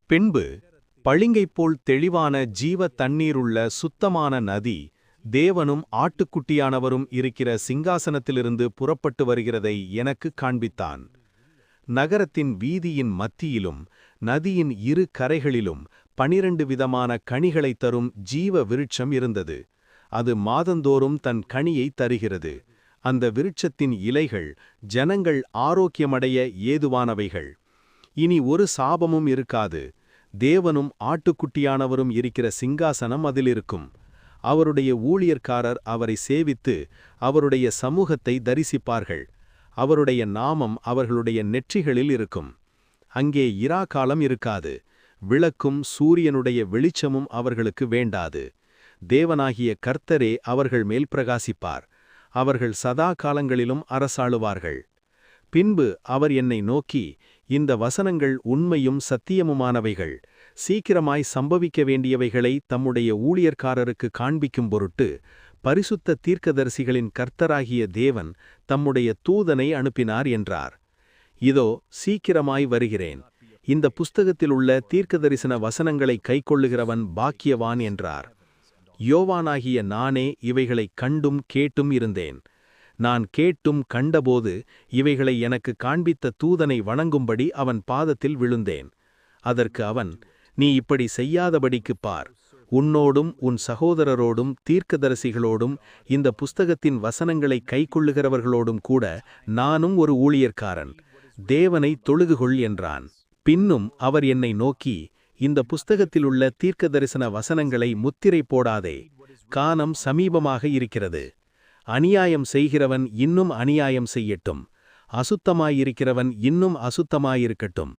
பின்பு பளிங்கைப்போல் தெளிவான ஜீவ தண்ணீருள்ள சுத்தமான நதி தேவனும் ஆட்டுக்குட்டியானவரும் இருக்கிற சிங்காசனத்திலிருந்து புறப்பட்டு வருகிறதை எனக்கு காண்பித்தான். நகரத்தின் வீதியின் மத்தியிலும் நதியின் இரு கரைகளிலும் 12 விதமான கனிகளைத் தரும் ஜீவ விருட்சம் இருந்தது. அது மாதந்தோறும் தன் கனியை தருகிறது. அந்த விருட்சத்தின் இலைகள் ஜனங்கள் ஆரோக்கியமடைய ஏதுவானவைகள். இனி ஒரு சாபமும் இருக்காது. தேவனும் ஆட்டுக்குட்டியானவரும் இருக்கிற சிங்காசனம் அதிலிருக்கும். அவருடைய ஊழியர்காரர் அவரை சேவித்து அவருடைய சமூகத்தை தரிசிப்பார்கள். அவருடைய நாமம் அவர்களுடைய நெற்றிகளில் இருக்கும். அங்கே இராக்காலம் இருக்காது. விளக்கும் சூரியனுடைய வெளிச்சமும் அவர்களுக்கு வேண்டாது. தேவனாகிய கர்த்தரே அவர்கள் மேல் பிரகாசிப்பார். அவர்கள் சதா காலங்களிலும் அரசாளுவார்கள். பின்பு அவர் என்னை நோக்கி, இந்த வசனங்கள் உண்மையும் சத்தியமுமானவைகள். சீக்கிரமாய் சம்பவிக்க வேண்டியவைகளை தம்முடைய ஊழியர்காரருக்கு காண்பிக்கும் பொருட்டு பரிசுத்த தீர்க்கதரிசிகளின் கர்த்தராகிய தேவன் தம்முடைய தூதனை அனுப்பினார் என்றார். இதோ சீக்கிரமாய் வருகிறேன். இந்த புஸ்தகத்திலுள்ள தீர்க்கதரிசன வசனங்களை கைக்கொள்ளுகிறவன் பாக்கியவான் என்றார். யோவானாகிய நானே இவைகளைக் கண்டும் கேட்டும் இருந்தேன். நான் கேட்டும் கண்டபோது இவைகளை எனக்கு காண்பித்த தூதனை வணங்கும்படி அவன் பாதத்தில் விழுந்தேன். அதற்கு அவன், நீ இப்படி செய்யாதபடிக்குப் பார். உன்னோடும் உன் சகோதரரோடும் தீர்க்கதரிசிகளோடும் இந்த புஸ்தகத்தின் வசனங்களை கைக்கொள்ளுகிறவர்களோடும் கூட நானும் ஒரு ஊழியர்காரன். தேவனை தொழுகுகொள் என்றான். பின்னும் அவர் என்னை நோக்கி, இந்த புஸ்தகத்திலுள்ள தீர்க்கதரிசன வசனங்களை முத்திரை போடாதே. காலம் சமீபமாக இருக்கிறது. அநியாயம் செய்கிறவன் இன்னும் அநியாயம் செய்யட்டும். அசுத்தமாயிருக்கிறவன் இன்னும் அசுத்தமாயிருக்கட்டும்.